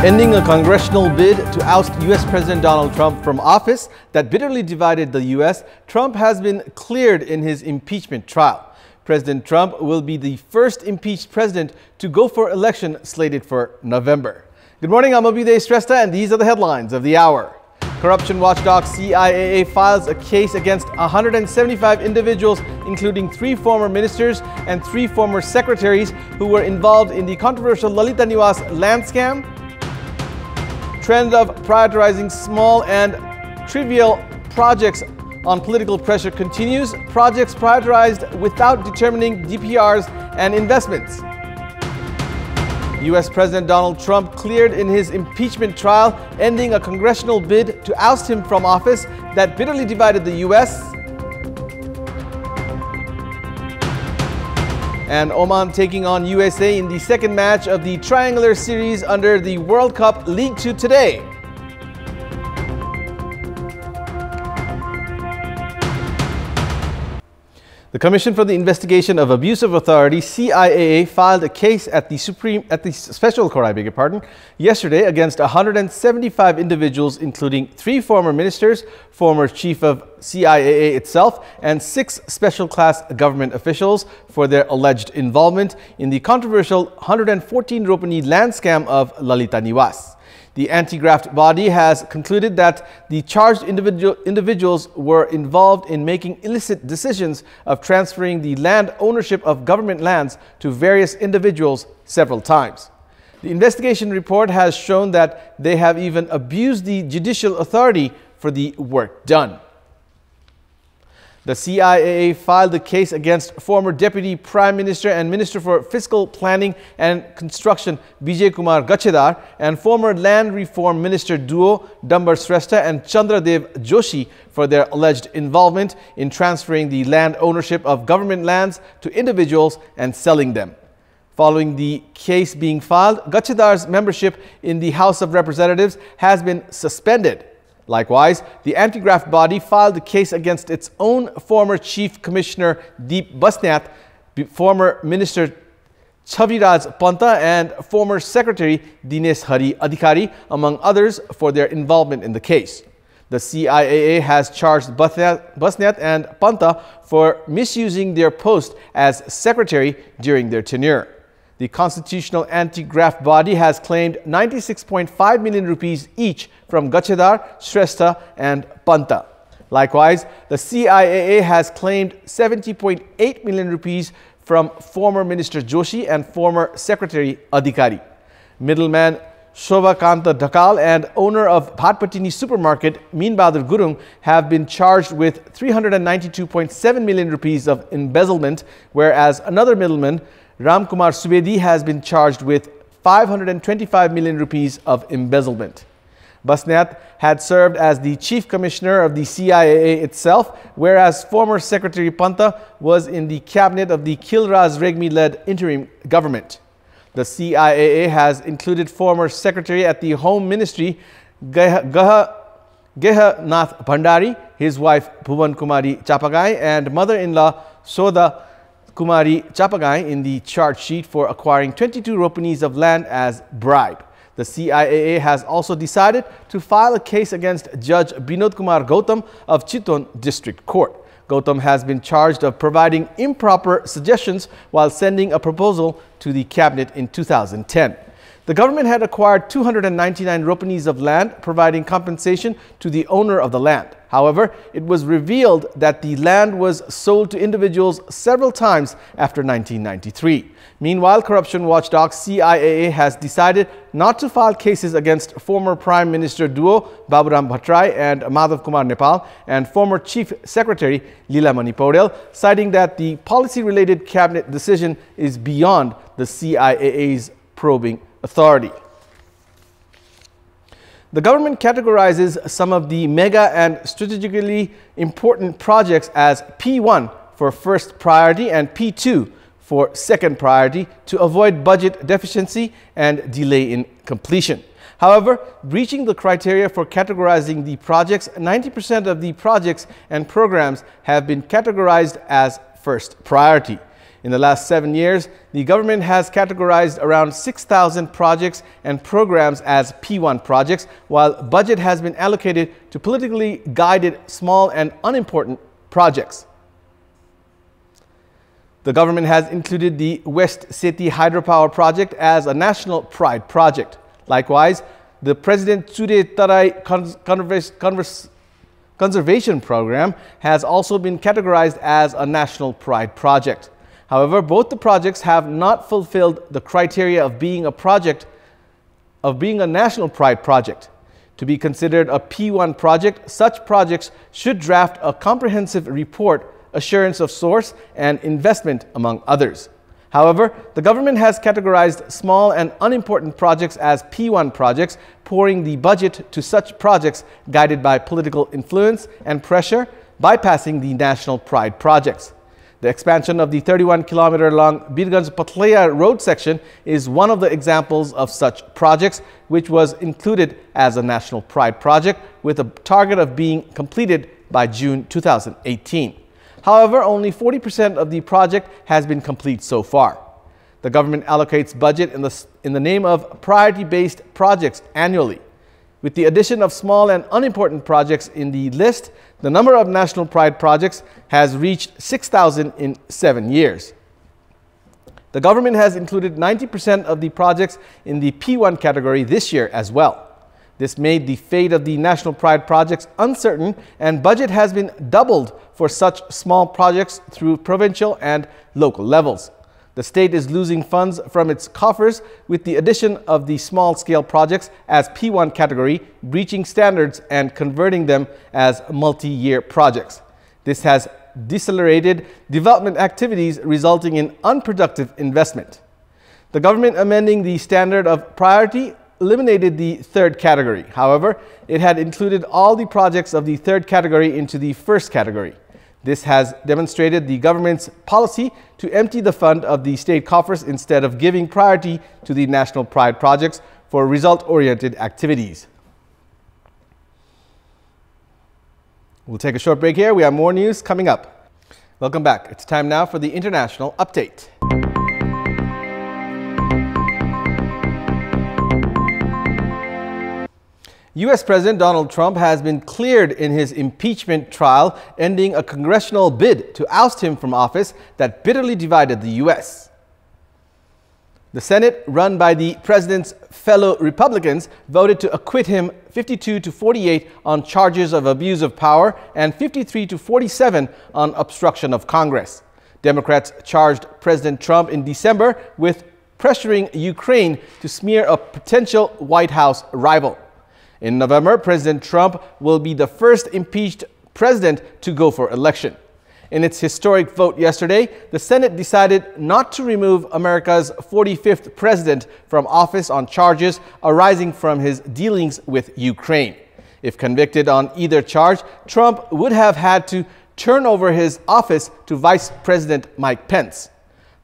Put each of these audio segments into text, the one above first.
Ending a congressional bid to oust U.S. President Donald Trump from office that bitterly divided the U.S., Trump has been cleared in his impeachment trial. President Trump will be the first impeached president to go for election slated for November. Good morning, I'm Abhiday Shrestha, and these are the headlines of the hour. Corruption watchdog CIAA files a case against 175 individuals, including 3 former ministers and 3 former secretaries who were involved in the controversial Lalita Niwas land scam. Trend of prioritizing small and trivial projects on political pressure continues. Projects prioritized without determining DPRs and investments. U.S. President Donald Trump cleared in his impeachment trial, ending a congressional bid to oust him from office that bitterly divided the U.S. And Oman taking on USA in the second match of the triangular series under the World Cup League 2 today. The Commission for the Investigation of Abuse of Authority (CIAA) filed a case at the Special Court, yesterday against 175 individuals, including 3 former ministers, former chief of CIAA itself, and 6 special class government officials for their alleged involvement in the controversial 114 Ropani land scam of Lalita Niwas. The anti-graft body has concluded that the charged individuals were involved in making illicit decisions of transferring the land ownership of government lands to various individuals several times. The investigation report has shown that they have even abused the judicial authority for the work done. The CIAA filed a case against former Deputy Prime Minister and Minister for Fiscal Planning and Construction Bijay Kumar Gachedar and former Land Reform Minister duo Dambar Shrestha and Chandradev Joshi for their alleged involvement in transferring the land ownership of government lands to individuals and selling them. Following the case being filed, Gachedar's membership in the House of Representatives has been suspended. Likewise, the anti-graft body filed a case against its own former Chief Commissioner Deep Basnath, former Minister Chaviraj Panta, and former Secretary Dinesh Hari Adhikari, among others, for their involvement in the case. The CIAA has charged Basnath and Panta for misusing their post as secretary during their tenure. The constitutional anti-graft body has claimed 96.5 million rupees each from Gachedar, Shrestha and Panta. Likewise, the CIAA has claimed 70.8 million rupees from former Minister Joshi and former Secretary Adhikari. Middleman Shobhakanta Dhakal and owner of Bhatpatini supermarket Meen Bahadur Gurung have been charged with 392.7 million rupees of embezzlement, whereas another middleman, Ram Kumar Subedi, has been charged with 525 million rupees of embezzlement. Basnath had served as the Chief Commissioner of the CIAA itself, whereas former Secretary Panta was in the cabinet of the Khilraj Regmi-led interim government. The CIAA has included former Secretary at the Home Ministry Geha Nath Bhandari, his wife Bhuvan Kumari Chapagai, and mother-in-law Soda Kumari Chapagai in the charge sheet for acquiring 22 ropanis of land as bribe. The CIAA has also decided to file a case against Judge Binod Kumar Gautam of Chittagong District Court. Gautam has been charged of providing improper suggestions while sending a proposal to the cabinet in 2010. The government had acquired 299 ropanis of land, providing compensation to the owner of the land. However, it was revealed that the land was sold to individuals several times after 1993. Meanwhile, corruption watchdog CIAA has decided not to file cases against former Prime Minister duo Baburam Bhattarai and Madhav Kumar Nepal and former Chief Secretary Leela Mani Paudel, citing that the policy-related cabinet decision is beyond the CIAA's probing authority. The government categorizes some of the mega and strategically important projects as P1 for first priority and P2 for second priority to avoid budget deficiency and delay in completion. However, breaching the criteria for categorizing the projects, 90% of the projects and programs have been categorized as first priority. In the last 7 years, the government has categorized around 6,000 projects and programs as P1 projects, while budget has been allocated to politically guided small and unimportant projects. The government has included the West Seti hydropower project as a national pride project. Likewise, the President Tsure Tarai Conservation Program has also been categorized as a national pride project. However, both the projects have not fulfilled the criteria of being a national pride project. To be considered a P1 project, such projects should draft a comprehensive report, assurance of source, and investment, among others. However, the government has categorized small and unimportant projects as P1 projects, pouring the budget to such projects guided by political influence and pressure, bypassing the national pride projects. The expansion of the 31-kilometer-long Birganj-Patlaya road section is one of the examples of such projects, which was included as a national pride project with a target of being completed by June 2018. However, only 40% of the project has been complete so far. The government allocates budget in the name of priority-based projects annually. With the addition of small and unimportant projects in the list, the number of national pride projects has reached 6,000 in 7 years. The government has included 90% of the projects in the P1 category this year as well. This made the fate of the national pride projects uncertain, and budget has been doubled for such small projects through provincial and local levels. The state is losing funds from its coffers with the addition of the small-scale projects as P1 category, breaching standards and converting them as multi-year projects. This has decelerated development activities, resulting in unproductive investment. The government amending the standard of priority eliminated the third category. However, it had included all the projects of the third category into the first category. This has demonstrated the government's policy to empty the fund of the state coffers instead of giving priority to the national pride projects for result-oriented activities. We'll take a short break here. We have more news coming up. Welcome back. It's time now for the international update. U.S. President Donald Trump has been cleared in his impeachment trial, ending a congressional bid to oust him from office that bitterly divided the U.S. The Senate, run by the president's fellow Republicans, voted to acquit him 52-48 on charges of abuse of power and 53-47 on obstruction of Congress. Democrats charged President Trump in December with pressuring Ukraine to smear a potential White House rival. In November, President Trump will be the first impeached president to go for election. In its historic vote yesterday, the Senate decided not to remove America's 45th president from office on charges arising from his dealings with Ukraine. If convicted on either charge, Trump would have had to turn over his office to Vice President Mike Pence.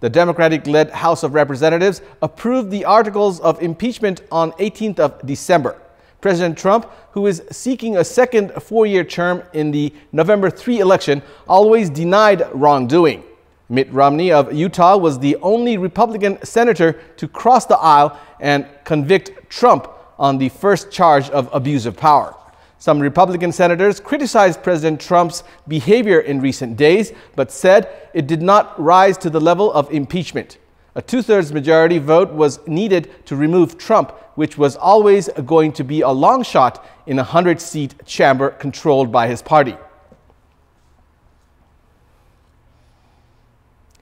The Democratic-led House of Representatives approved the articles of impeachment on 18th of December. President Trump, who is seeking a second four-year term in the November 3 election, always denied wrongdoing. Mitt Romney of Utah was the only Republican senator to cross the aisle and convict Trump on the first charge of abuse of power. Some Republican senators criticized President Trump's behavior in recent days, but said it did not rise to the level of impeachment. A two-thirds majority vote was needed to remove Trump, which was always going to be a long shot in a 100-seat chamber controlled by his party.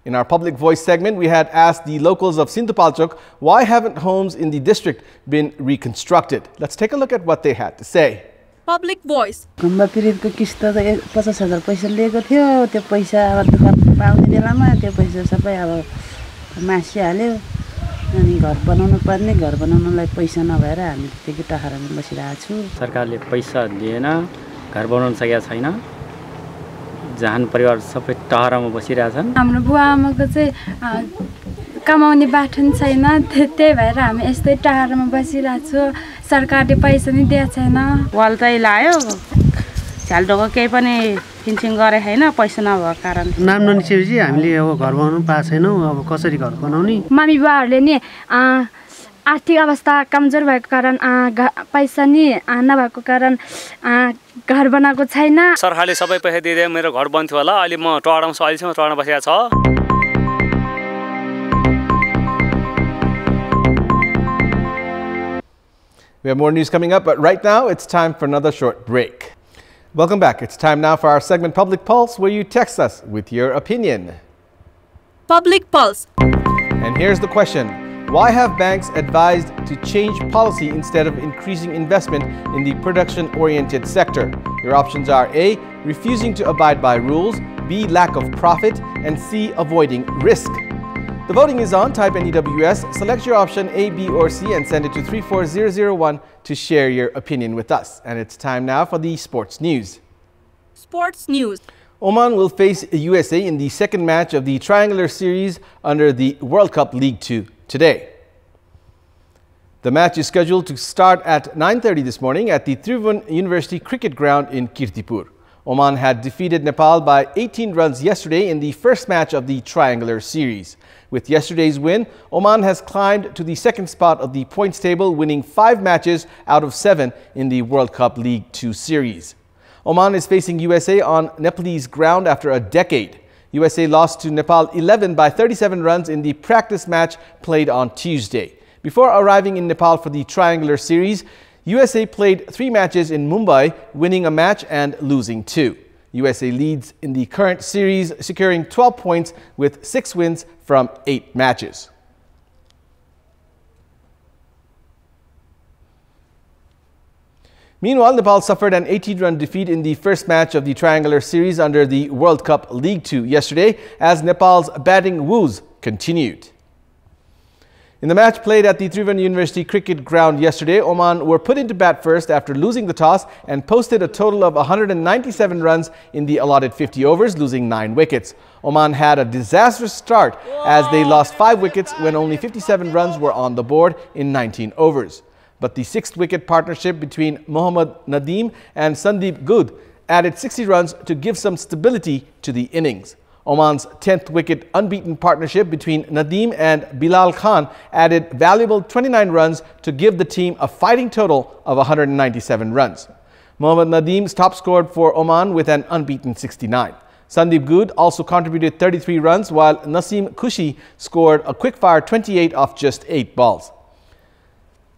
In our Public Voice segment, we had asked the locals of Sindhupalchok why haven't homes in the district been reconstructed. Let's take a look at what they had to say. Public Voice. सरकारले पैसा दिएन घर बनाउन सकेको छैन जहान परिवार सबै टहरमा बसिरहेछन् हाम्रो बुवा आमाको चाहिँ कमाउने बाटो छैन त्यही भएर हामी यस्तै टहरमा बसिरहेछु सरकारले पैसा नि दिएको छैन वाल चाहिँ लायो झ्यालडोको केही पनि फिन्सिङ गरे हैन पैसा नभएको कारण नाम ननिस्केपछि हामीले अब घर बनाउनु पाएको छैनौँ अब कसरी घर बनाउने मम्मी बुवाहरूले नि आर्थिक अवस्था कमजोर भएको कारण पैसा नि नभएको कारण घर बनाएको छैन सरकारले सबै पैसा दिइदिए मेरो घर बन्थ्यो होला अहिले म टडामा छु अहिलेसम्म टडामा बसेको छ We have more news coming up, but right now it's time for another short break. Welcome back. It's time now for our segment Public Pulse, where you text us with your opinion. Public Pulse. And here's the question. Why have banks advised to change policy instead of increasing investment in the production-oriented sector? Your options are A, refusing to abide by rules, B, lack of profit, and C, avoiding risk. The voting is on. Type NEWS, select your option A, B, or C, and send it to 34001 to share your opinion with us. And it's time now for the sports news. Sports news. Oman will face USA in the second match of the triangular series under the World Cup League 2 today. The match is scheduled to start at 9:30 this morning at the Tribhuvan University Cricket Ground in Kantipur. Oman had defeated Nepal by 18 runs yesterday in the first match of the triangular series. With yesterday's win, Oman has climbed to the second spot of the points table, winning 5 matches out of 7 in the World Cup League 2 series. Oman is facing USA on Nepalese ground after a decade. USA lost to Nepal 11 by 37 runs in the practice match played on Tuesday. Before arriving in Nepal for the triangular series, USA played 3 matches in Mumbai, winning a match and losing 2. USA leads in the current series, securing 12 points with 6 wins from 8 matches. Meanwhile, Nepal suffered an 18-run defeat in the first match of the triangular series under the World Cup League 2 yesterday as Nepal's batting woes continued. In the match played at the Tribhuvan University Cricket Ground yesterday, Oman were put into bat first after losing the toss and posted a total of 197 runs in the allotted 50 overs, losing 9 wickets. Oman had a disastrous start as they lost 5 wickets when only 57 runs were on the board in 19 overs. But the 6th wicket partnership between Mohammad Nadeem and Sandeep Good added 60 runs to give some stability to the innings. Oman's 10th wicket unbeaten partnership between Nadeem and Bilal Khan added valuable 29 runs to give the team a fighting total of 197 runs. Mohammad Nadeem top scored for Oman with an unbeaten 69. Sandeep Good also contributed 33 runs while Naseem Khushi scored a quick-fire 28 off just 8 balls.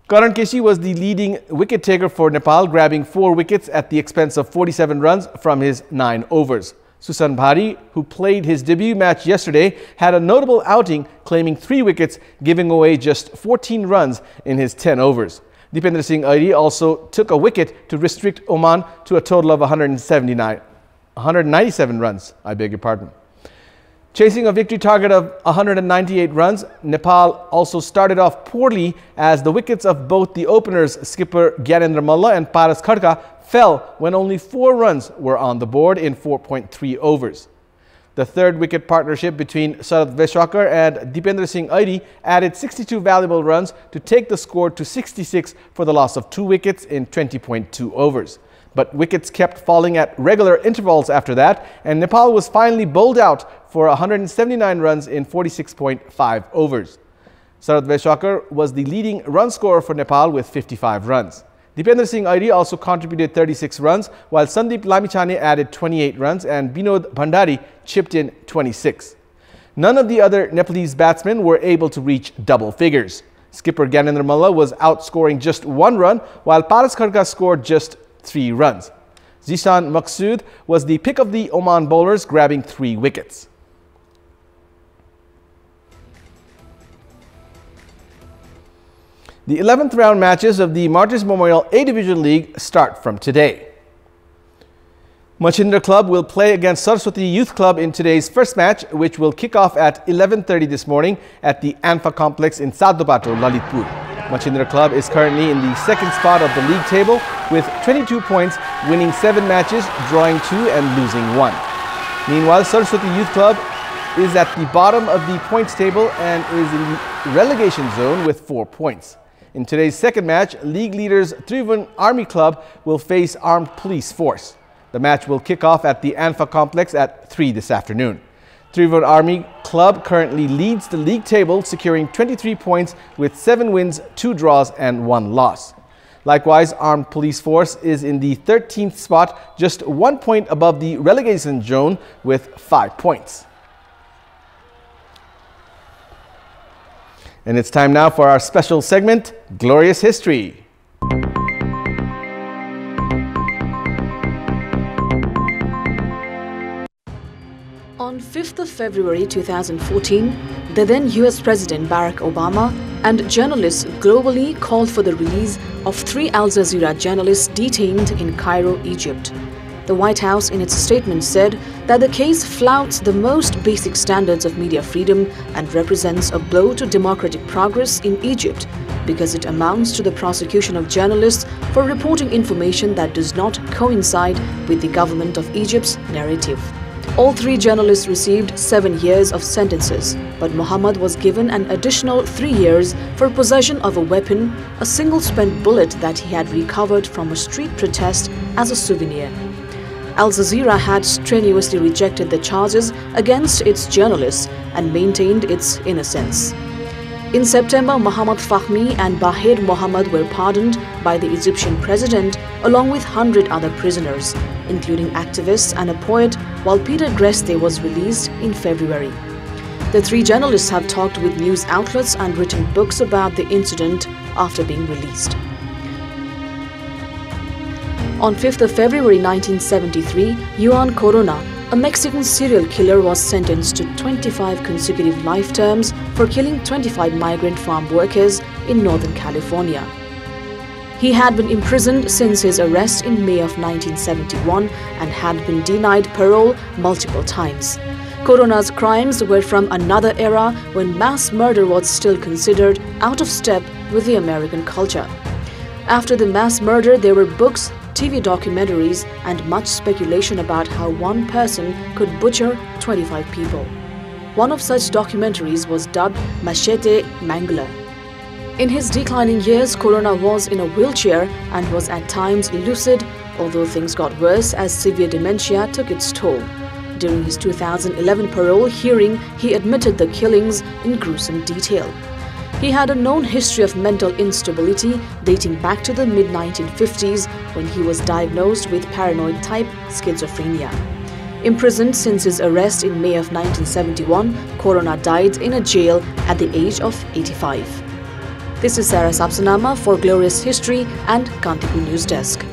Karan Keshi was the leading wicket taker for Nepal, grabbing 4 wickets at the expense of 47 runs from his 9 overs. Susan Bhari, who played his debut match yesterday, had a notable outing, claiming 3 wickets, giving away just 14 runs in his 10 overs. Dipendra Singh Airi also took a wicket to restrict Oman to a total of 197 runs. I beg your pardon. Chasing a victory target of 198 runs, Nepal also started off poorly as the wickets of both the openers skipper Gyanendra Malla and Paras Khadka fell when only 4 runs were on the board in 4.3 overs. The third wicket partnership between Sarath Veshwakar and Dipendra Singh Airi added 62 valuable runs to take the score to 66 for the loss of 2 wickets in 20.2 overs. But wickets kept falling at regular intervals after that, and Nepal was finally bowled out for 179 runs in 46.5 overs. Sarath Veshwakar was the leading run scorer for Nepal with 55 runs. Dipendra Singh Airi also contributed 36 runs, while Sandeep Lamichhane added 28 runs and Binod Bhandari chipped in 26. None of the other Nepalese batsmen were able to reach double figures. Skipper Gyanendra Malla was outscoring just 1 run, while Paras Khadka scored just 3 runs. Zishan Maqsood was the pick of the Oman bowlers, grabbing 3 wickets. The 11th round matches of the Martyrs Memorial A Division League start from today. Machindra Club will play against Saraswati Youth Club in today's first match, which will kick off at 11:30 this morning at the Anfa Complex in Saddopato, Lalitpur. Machindra Club is currently in the second spot of the league table with 22 points, winning 7 matches, drawing 2 and losing 1. Meanwhile, Saraswati Youth Club is at the bottom of the points table and is in the relegation zone with 4 points. In today's second match, league leaders Tribhuvan Army Club will face Armed Police Force. The match will kick off at the Anfa complex at 3 this afternoon. Trivandrum Army Club currently leads the league table, securing 23 points with 7 wins, 2 draws and 1 loss. Likewise, Armed Police Force is in the 13th spot, just 1 point above the relegation zone with 5 points. And it's time now for our special segment, Glorious History. On 5th of February 2014, the then US President Barack Obama and journalists globally called for the release of 3 Al Jazeera journalists detained in Cairo, Egypt. The White House in its statement said that the case flouts the most basic standards of media freedom and represents a blow to democratic progress in Egypt because it amounts to the prosecution of journalists for reporting information that does not coincide with the government of Egypt's narrative. All 3 journalists received 7 years of sentences, but Mohammed was given an additional 3 years for possession of a weapon, a single spent bullet that he had recovered from a street protest as a souvenir. Al Jazeera had strenuously rejected the charges against its journalists and maintained its innocence. In September, Mohammed Fahmy and Bahed Mohammed were pardoned by the Egyptian president along with 100 other prisoners, including activists and a poet, while Peter Greste was released in February. The 3 journalists have talked with news outlets and written books about the incident after being released. On 5th of February 1973, Juan Corona, a Mexican serial killer, was sentenced to 25 consecutive life terms for killing 25 migrant farm workers in Northern California. He had been imprisoned since his arrest in May of 1971 and had been denied parole multiple times. Corona's crimes were from another era when mass murder was still considered out of step with the American culture. After the mass murder, there were books, TV documentaries, and much speculation about how one person could butcher 25 people. One of such documentaries was dubbed Machete Mangler. In his declining years, Corona was in a wheelchair and was at times lucid, although things got worse as severe dementia took its toll. During his 2011 parole hearing, he admitted the killings in gruesome detail. He had a known history of mental instability dating back to the mid-1950s when he was diagnosed with paranoid-type schizophrenia. Imprisoned since his arrest in May of 1971, Corona died in a jail at the age of 85. This is Sarah Sapsanama for Glorious History and Kantipur News Desk.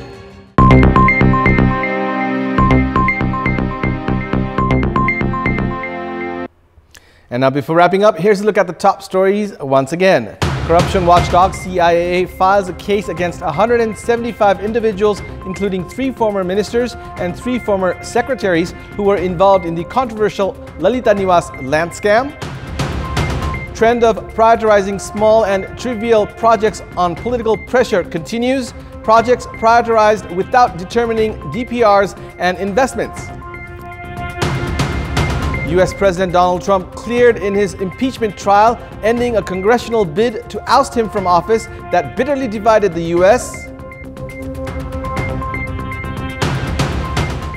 And now, before wrapping up, here's a look at the top stories once again. Corruption watchdog CIAA files a case against 175 individuals, including 3 former ministers and 3 former secretaries who were involved in the controversial Lalita Niwas land scam. Trend of prioritizing small and trivial projects on political pressure continues. Projects prioritized without determining DPRs and investments. U.S. President Donald Trump cleared in his impeachment trial, ending a congressional bid to oust him from office that bitterly divided the U.S.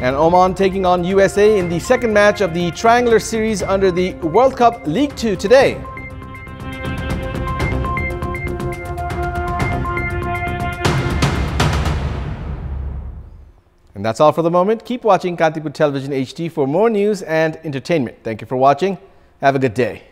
And Oman taking on USA in the second match of the Triangular Series under the World Cup League 2 today. And that's all for the moment. Keep watching Kantipur Television HD for more news and entertainment. Thank you for watching. Have a good day.